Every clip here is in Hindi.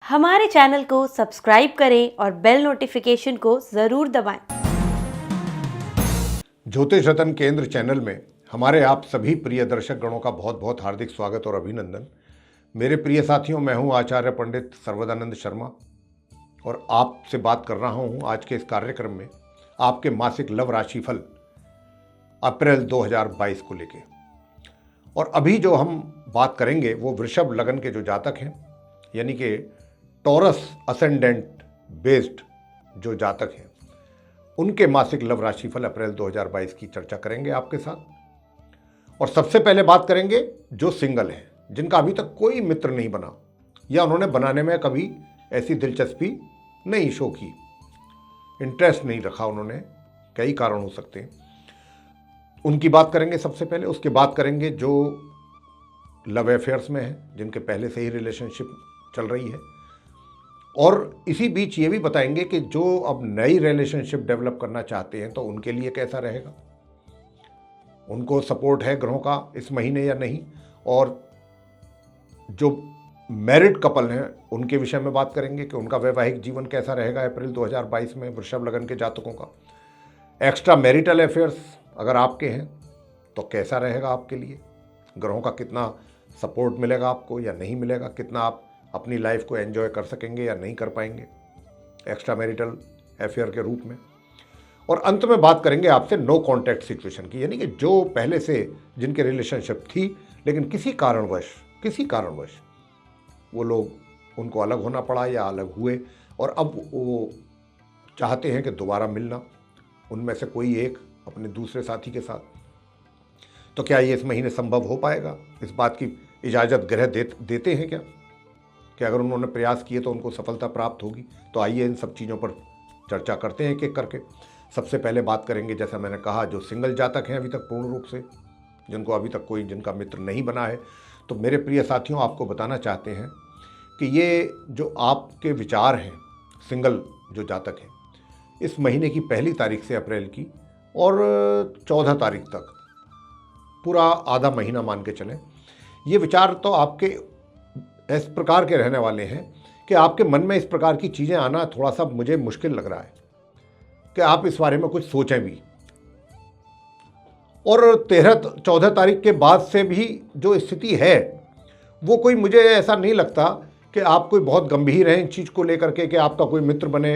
हमारे चैनल को सब्सक्राइब करें और बेल नोटिफिकेशन को ज़रूर दबाएं। ज्योतिष रतन केंद्र चैनल में हमारे आप सभी प्रिय दर्शक गणों का बहुत बहुत हार्दिक स्वागत और अभिनंदन। मेरे प्रिय साथियों, मैं हूं आचार्य पंडित सर्वदानंद शर्मा और आपसे बात कर रहा हूं आज के इस कार्यक्रम में आपके मासिक लव राशिफल अप्रैल 2022 को लेके। और अभी जो हम बात करेंगे वो वृषभ लगन के जो जातक हैं, यानी कि टॉरस असेंडेंट बेस्ड जो जातक हैं, उनके मासिक लव राशिफल अप्रैल 2022 की चर्चा करेंगे आपके साथ। और सबसे पहले बात करेंगे जो सिंगल हैं, जिनका अभी तक कोई मित्र नहीं बना या उन्होंने बनाने में कभी ऐसी दिलचस्पी नहीं शो की, इंटरेस्ट नहीं रखा उन्होंने, कई कारण हो सकते हैं, उनकी बात करेंगे सबसे पहले। उसके बाद करेंगे जो लव अफेयर्स में हैं, जिनके पहले से ही रिलेशनशिप चल रही है। और इसी बीच ये भी बताएंगे कि जो अब नई रिलेशनशिप डेवलप करना चाहते हैं तो उनके लिए कैसा रहेगा, उनको सपोर्ट है ग्रहों का इस महीने या नहीं। और जो मैरिड कपल हैं उनके विषय में बात करेंगे कि उनका वैवाहिक जीवन कैसा रहेगा अप्रैल 2022 में वृषभ लगन के जातकों का। एक्स्ट्रा मैरिटल अफेयर्स अगर आपके हैं तो कैसा रहेगा आपके लिए, ग्रहों का कितना सपोर्ट मिलेगा आपको या नहीं मिलेगा, कितना आप अपनी लाइफ को एंजॉय कर सकेंगे या नहीं कर पाएंगे एक्स्ट्रा मैरिटल अफेयर के रूप में। और अंत में बात करेंगे आपसे नो कॉन्टैक्ट सिचुएशन की, यानी कि जो पहले से जिनके रिलेशनशिप थी लेकिन किसी कारणवश वो लोग उनको अलग होना पड़ा या अलग हुए और अब वो चाहते हैं कि दोबारा मिलना उनमें से कोई एक अपने दूसरे साथी के साथ। तो क्या ये इस महीने संभव हो पाएगा, इस बात की इजाज़त ग्रह देते हैं क्या कि अगर उन्होंने प्रयास किए तो उनको सफलता प्राप्त होगी? तो आइए इन सब चीज़ों पर चर्चा करते हैं एक एक करके। सबसे पहले बात करेंगे, जैसा मैंने कहा, जो सिंगल जातक हैं अभी तक पूर्ण रूप से, जिनको अभी तक कोई जिनका मित्र नहीं बना है। तो मेरे प्रिय साथियों, आपको बताना चाहते हैं कि ये जो आपके विचार हैं, सिंगल जो जातक हैं, इस महीने की 1 तारीख से अप्रैल की और 14 तारीख तक पूरा आधा महीना मान के चलें, ये विचार तो आपके इस प्रकार के रहने वाले हैं कि आपके मन में इस प्रकार की चीज़ें आना थोड़ा सा मुझे मुश्किल लग रहा है कि आप इस बारे में कुछ सोचें भी। और 13-14 तारीख के बाद से भी जो स्थिति है वो कोई, मुझे ऐसा नहीं लगता कि आप कोई बहुत गंभीर हैं इन चीज़ को लेकर के कि आपका कोई मित्र बने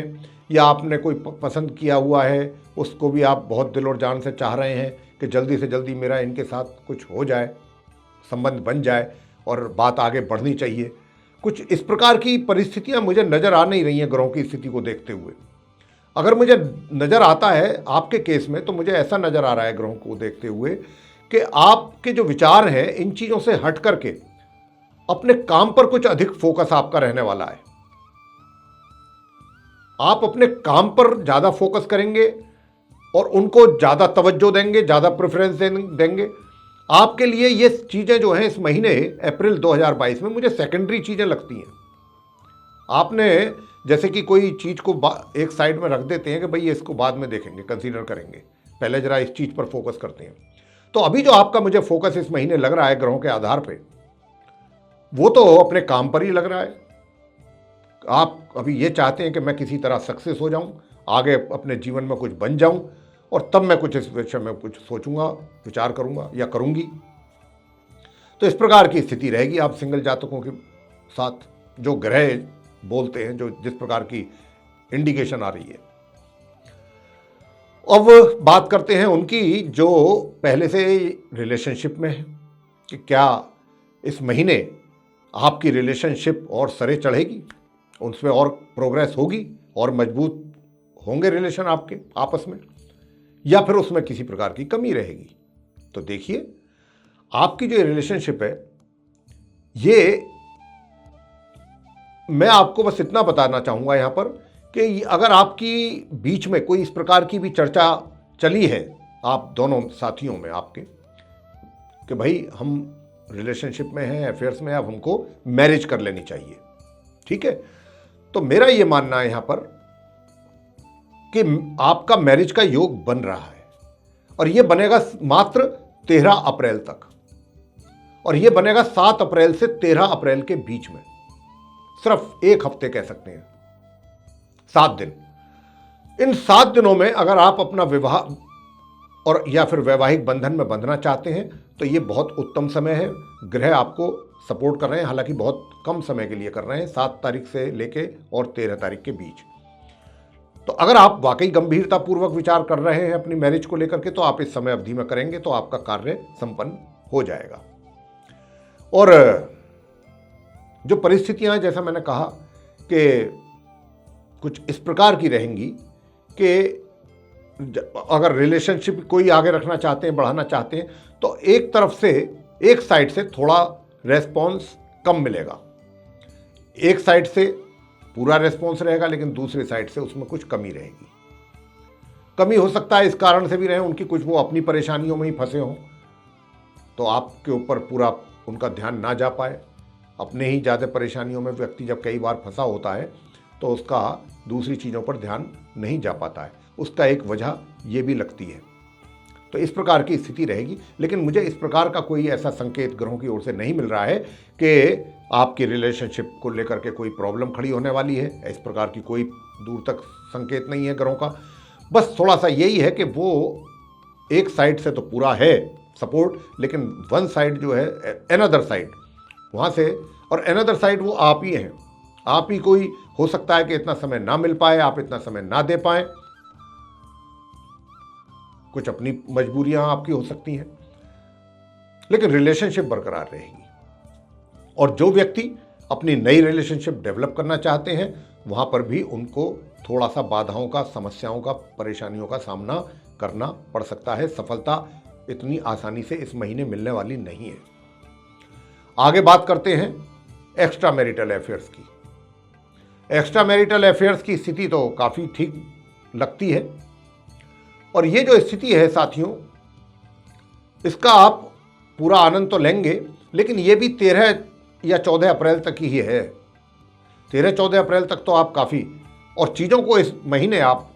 या आपने कोई पसंद किया हुआ है, उसको भी आप बहुत दिल और जान से चाह रहे हैं कि जल्दी से जल्दी मेरा इनके साथ कुछ हो जाए, संबंध बन जाए और बात आगे बढ़नी चाहिए। कुछ इस प्रकार की परिस्थितियां मुझे नज़र आ नहीं रही हैं ग्रहों की स्थिति को देखते हुए। अगर मुझे नज़र आता है आपके केस में तो मुझे ऐसा नज़र आ रहा है ग्रहों को देखते हुए कि आपके जो विचार हैं इन चीज़ों से हट करके अपने काम पर कुछ अधिक फोकस आपका रहने वाला है। आप अपने काम पर ज़्यादा फोकस करेंगे और उनको ज़्यादा तवज्जो देंगे, ज़्यादा प्रेफरेंस देंगे। आपके लिए ये चीज़ें जो हैं इस महीने अप्रैल 2022 में मुझे सेकेंडरी चीज़ें लगती हैं। आपने जैसे कि कोई चीज़ को एक साइड में रख देते हैं कि भाई इसको बाद में देखेंगे, कंसीडर करेंगे, पहले ज़रा इस चीज़ पर फोकस करते हैं। तो अभी जो आपका मुझे फोकस इस महीने लग रहा है ग्रहों के आधार पे, वो तो अपने काम पर ही लग रहा है। आप अभी ये चाहते हैं कि मैं किसी तरह सक्सेस हो जाऊं, आगे अपने जीवन में कुछ बन जाऊं और तब मैं कुछ इस विषय में कुछ सोचूंगा, विचार करूंगा या करूंगी। तो इस प्रकार की स्थिति रहेगी आप सिंगल जातकों के साथ, जो ग्रह बोलते हैं, जो जिस प्रकार की इंडिकेशन आ रही है। अब बात करते हैं उनकी जो पहले से रिलेशनशिप में है कि क्या इस महीने आपकी रिलेशनशिप और सरे चढ़ेगी, उसमें और प्रोग्रेस होगी और मजबूत होंगे रिलेशन आपके आपस में, या फिर उसमें किसी प्रकार की कमी रहेगी। तो देखिए, आपकी जो रिलेशनशिप है, ये मैं आपको बस इतना बताना चाहूँगा यहाँ पर कि अगर आपकी बीच में कोई इस प्रकार की भी चर्चा चली है आप दोनों साथियों में आपके कि भाई हम रिलेशनशिप में हैं, अफेयर्स में, अब हमको मैरिज कर लेनी चाहिए, ठीक है, तो मेरा ये मानना है यहाँ पर कि आपका मैरिज का योग बन रहा है और ये बनेगा मात्र 13 अप्रैल तक, और ये बनेगा 7 अप्रैल से 13 अप्रैल के बीच में। सिर्फ 1 हफ्ते कह सकते हैं, 7 दिन। इन 7 दिनों में अगर आप अपना विवाह और या फिर वैवाहिक बंधन में बंधना चाहते हैं तो ये बहुत उत्तम समय है। ग्रह आपको सपोर्ट कर रहे हैं, हालांकि बहुत कम समय के लिए कर रहे हैं, 7 तारीख से लेके और 13 तारीख के बीच। तो अगर आप वाकई गंभीरतापूर्वक विचार कर रहे हैं अपनी मैरिज को लेकर के, तो आप इस समय अवधि में करेंगे तो आपका कार्य संपन्न हो जाएगा। और जो परिस्थितियां, जैसा मैंने कहा कि कुछ इस प्रकार की रहेंगी कि अगर रिलेशनशिप कोई आगे रखना चाहते हैं, बढ़ाना चाहते हैं, तो एक तरफ से, एक साइड से थोड़ा रेस्पॉन्स कम मिलेगा। एक साइड से पूरा रेस्पॉन्स रहेगा, लेकिन दूसरी साइड से उसमें कुछ कमी रहेगी। कमी हो सकता है इस कारण से भी रहे उनकी कुछ वो अपनी परेशानियों में ही फंसे हों, तो आपके ऊपर पूरा उनका ध्यान ना जा पाए। अपने ही ज़्यादा परेशानियों में व्यक्ति जब कई बार फंसा होता है तो उसका दूसरी चीज़ों पर ध्यान नहीं जा पाता है। उसका एक वजह ये भी लगती है। तो इस प्रकार की स्थिति रहेगी, लेकिन मुझे इस प्रकार का कोई ऐसा संकेत ग्रहों की ओर से नहीं मिल रहा है कि आपकी रिलेशनशिप को लेकर के कोई प्रॉब्लम खड़ी होने वाली है। इस प्रकार की कोई दूर तक संकेत नहीं है ग्रहों का। बस थोड़ा सा यही है कि वो एक साइड से तो पूरा है सपोर्ट, लेकिन वन साइड जो है, अनदर साइड वहाँ से, और अनदर साइड वो आप ही हैं। आप ही कोई हो सकता है कि इतना समय ना मिल पाए, आप इतना समय ना दे पाएं, कुछ अपनी मजबूरियां आपकी हो सकती हैं, लेकिन रिलेशनशिप बरकरार रहेगी। और जो व्यक्ति अपनी नई रिलेशनशिप डेवलप करना चाहते हैं, वहां पर भी उनको थोड़ा सा बाधाओं का, समस्याओं का, परेशानियों का सामना करना पड़ सकता है। सफलता इतनी आसानी से इस महीने मिलने वाली नहीं है। आगे बात करते हैं एक्स्ट्रा मैरिटल अफेयर्स की। एक्स्ट्रा मैरिटल अफेयर्स की स्थिति तो काफ़ी ठीक लगती है, और ये जो स्थिति है साथियों, इसका आप पूरा आनंद तो लेंगे, लेकिन ये भी 13 या 14 अप्रैल तक ही है। 13-14 अप्रैल तक तो आप काफ़ी, और चीज़ों को इस महीने आप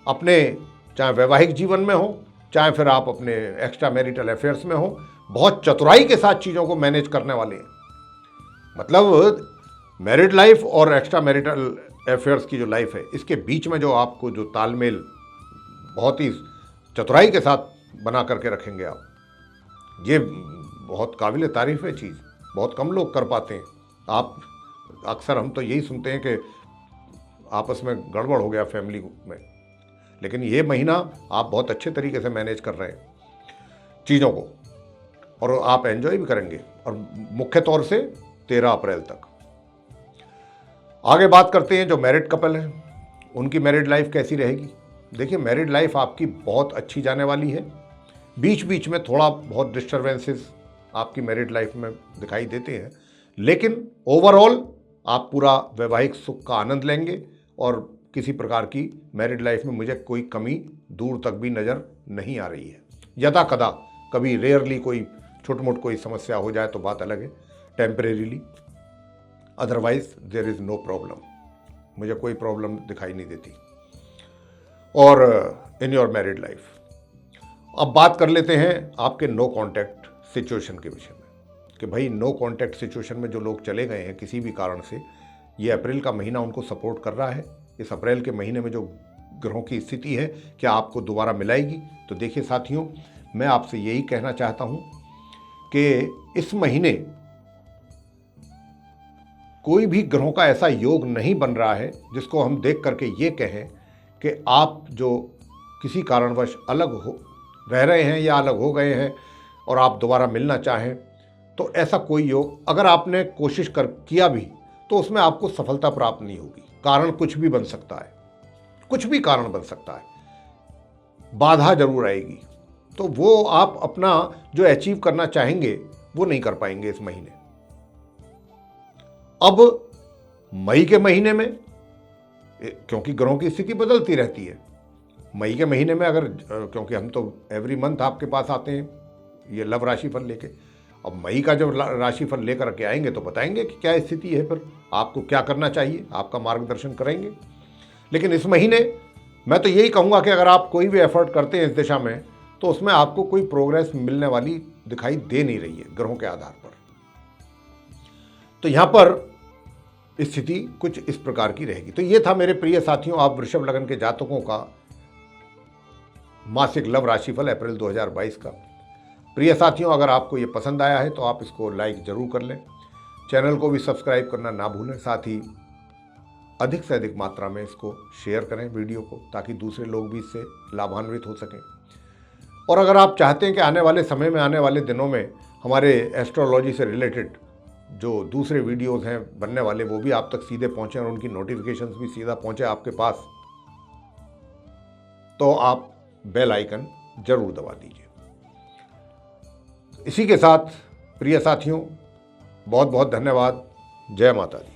अपने, चाहे वैवाहिक जीवन में हो, चाहे फिर आप अपने एक्स्ट्रा मैरिटल अफेयर्स में हो, बहुत चतुराई के साथ चीज़ों को मैनेज करने वाले हैं। मतलब मैरिड लाइफ और एक्स्ट्रा मैरिटल अफेयर्स की जो लाइफ है, इसके बीच में जो आपको जो तालमेल बहुत ही चतुराई के साथ बना करके रखेंगे आप, ये बहुत काबिल तारीफ है चीज़। बहुत कम लोग कर पाते हैं। आप अक्सर, हम तो यही सुनते हैं कि आपस में गड़बड़ हो गया फैमिली में, लेकिन ये महीना आप बहुत अच्छे तरीके से मैनेज कर रहे हैं चीज़ों को, और आप एंजॉय भी करेंगे, और मुख्य तौर से 13 अप्रैल तक। आगे बात करते हैं जो मैरिड कपल हैं, उनकी मैरिड लाइफ कैसी रहेगी। देखिए, मैरिड लाइफ आपकी बहुत अच्छी जाने वाली है। बीच बीच में थोड़ा बहुत डिस्टर्बेंसेस आपकी मैरिड लाइफ में दिखाई देते हैं, लेकिन ओवरऑल आप पूरा वैवाहिक सुख का आनंद लेंगे, और किसी प्रकार की मैरिड लाइफ में मुझे कोई कमी दूर तक भी नज़र नहीं आ रही है। यदा कदा कभी रेयरली कोई छोट मोट कोई समस्या हो जाए तो बात अलग है, temporarily, otherwise there is no problem. मुझे कोई प्रॉब्लम दिखाई नहीं देती। और इन योर मैरिड लाइफ, अब बात कर लेते हैं आपके नो कॉन्टैक्ट सिचुएशन के विषय में, कि भाई नो कॉन्टैक्ट सिचुएशन में जो लोग चले गए हैं किसी भी कारण से, ये अप्रैल का महीना उनको सपोर्ट कर रहा है। इस अप्रैल के महीने में जो ग्रहों की स्थिति है, क्या आपको दोबारा मिलाएगी? तो देखिए साथियों, मैं आपसे यही कहना चाहता हूँ कि इस महीने कोई भी ग्रहों का ऐसा योग नहीं बन रहा है जिसको हम देख करके ये कहें कि आप जो किसी कारणवश अलग हो रह रहे हैं या अलग हो गए हैं और आप दोबारा मिलना चाहें, तो ऐसा कोई योग, अगर आपने कोशिश किया भी, तो उसमें आपको सफलता प्राप्त नहीं होगी। कारण कुछ भी बन सकता है, कुछ भी कारण बन सकता है, बाधा जरूर आएगी। तो वो आप अपना जो अचीव करना चाहेंगे वो नहीं कर पाएंगे इस महीने। अब मई के महीने में, क्योंकि ग्रहों की स्थिति बदलती रहती है, मई के महीने में अगर, क्योंकि हम तो एवरी मंथ आपके पास आते हैं ये लव राशिफल लेके, अब मई का जब राशिफल लेकर के आएंगे तो बताएंगे कि क्या स्थिति है, फिर आपको क्या करना चाहिए, आपका मार्गदर्शन करेंगे। लेकिन इस महीने मैं तो यही कहूँगा कि अगर आप कोई भी एफर्ट करते हैं इस दिशा में, तो उसमें आपको कोई प्रोग्रेस मिलने वाली दिखाई दे नहीं रही है ग्रहों के आधार पर। तो यहाँ पर स्थिति कुछ इस प्रकार की रहेगी। तो ये था मेरे प्रिय साथियों, आप वृषभ लगन के जातकों का मासिक लव राशिफल अप्रैल 2022 का। प्रिय साथियों, अगर आपको ये पसंद आया है तो आप इसको लाइक जरूर कर लें, चैनल को भी सब्सक्राइब करना ना भूलें, साथ ही अधिक से अधिक मात्रा में इसको शेयर करें वीडियो को, ताकि दूसरे लोग भी इससे लाभान्वित हो सकें। और अगर आप चाहते हैं कि आने वाले समय में, आने वाले दिनों में हमारे एस्ट्रोलॉजी से रिलेटेड जो दूसरे वीडियोस हैं बनने वाले, वो भी आप तक सीधे पहुंचें और उनकी नोटिफिकेशंस भी सीधा पहुंचे आपके पास, तो आप बेल आइकन जरूर दबा दीजिए। इसी के साथ प्रिय साथियों, बहुत बहुत धन्यवाद। जय माता दी।